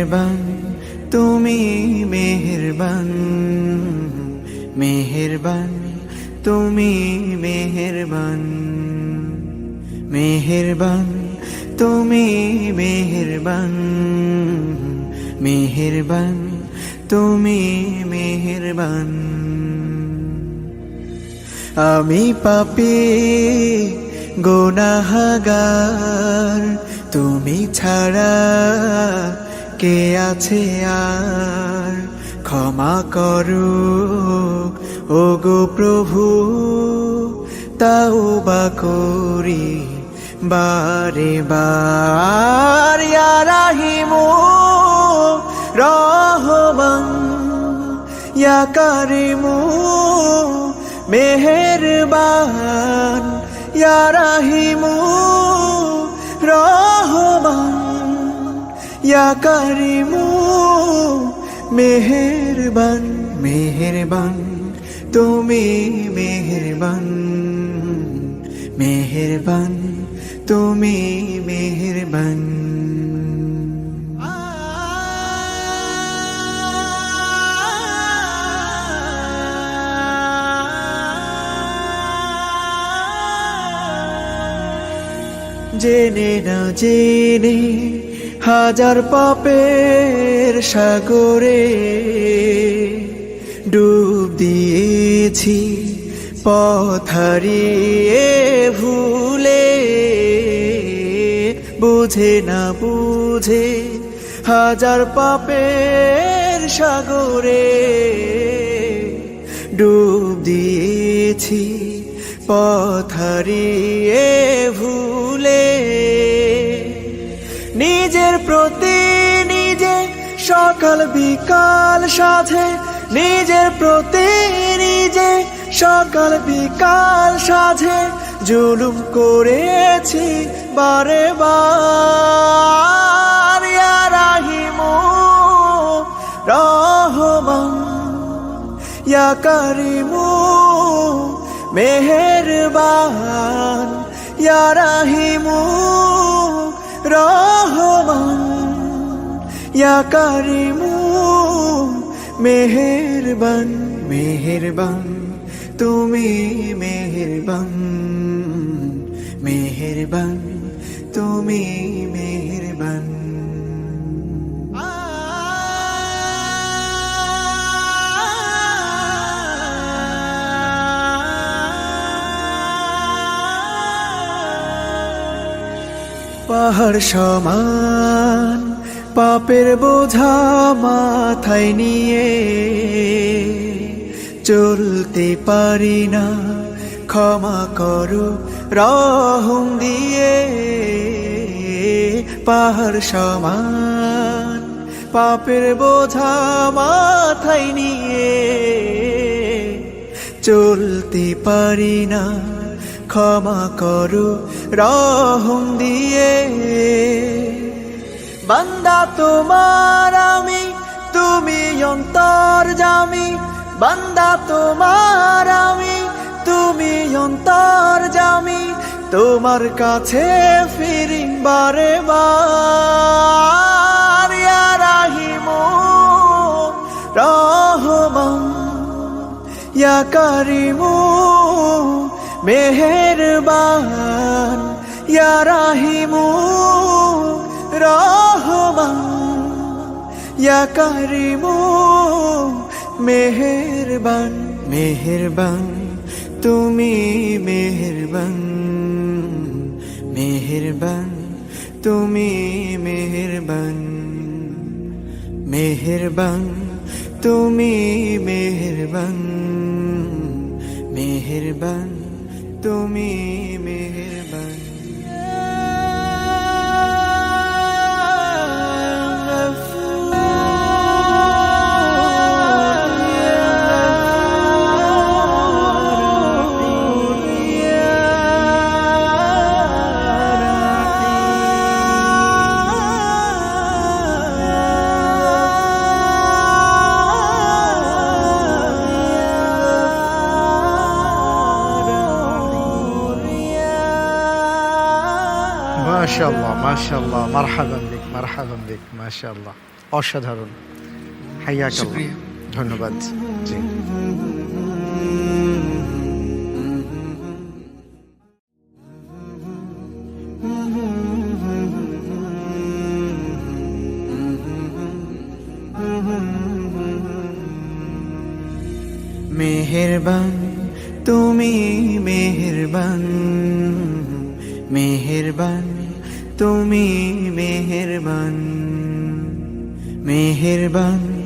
মেহেরবান তুমি মেহেরবান, মেহেরবান তুমি মেহেরবান, মেহেরবান তুমি মেহেরবান, মেহেরবান তুমি মেহেরবান। আমি পাপী গুনাহগার, তুমি ছাড়া কে আছে আর? ক্ষমা করো ওগো প্রভু, তাওবা করি বারে বার। ইয়া রাহিমু রহমান, ইয়া কারিমু মেহেরবান, ইয়া রাহিমু রহমান, ইয়া কারিমু মেহেরবান। মেহেরবান তুমি মেহেরবান, মেহেরবান তুমি মেহেরবান। জেনে না জেনে হাজার পাপের সাগরে ডুব দিয়েছি, পথ হারিয়ে ভুলে। বুঝে না বুঝে হাজার পাপের সাগরে ডুব দিয়েছি, পথ হারিয়ে ভুলে। নিজের প্রতি নিজে সকাল বিকাল সাধে, নিজের প্রতি নিজে সকাল বিকাল সাধে জুলুম করেছি বারে বার। ইয়া রাহিমু রহমান, ইয়া কারিমু মেহেরবান, ইয়া রাহিমু রহমান, ইয়া কারিমু মেহেরবান। মেহেরবান তুমি মেহেরবান, মেহেরবান তুমি মেহেরবান। পাহাড় সমান পাপের বোঝা মাথায় নিয়ে চলতে পারি না, ক্ষমা করো রহম দিয়ে। পাহাড় সমান পাপের বোঝা মাথায় নিয়ে চলতে পারি না, ক্ষমা করো রহম দিয়ে। বান্দা তোমার আমি, তুমি অন্তর্যামী। বান্দা তোমার আমি, তুমি অন্তর্যামী। তোমার কাছে ফিরি বারে বার। ইয়া রাহিমু রহমান, ইয়া কারিমু মেহেরবান, ইয়া রাহিমু রহমান, ইয়া কারিমু মেহেরবান। মেহেরবান তুমি মেহেরবান, মেহেরবান তুমি মেহেরবান, মেহেরবান তুমি মেহেরবান, মেহেরবান তুমি মেহেরবান। ما شاء الله ما شاء الله، مرحبا بك مرحبا بك، ما شاء الله. অসাধারণ। হাইয়া কাল্লাহ। শুকরিয়া। ধন্যবাদ। জি। মেহেরবান তুমি মেহেরবান, মেহেরবান তুমি মেহেরবান, মেহেরবান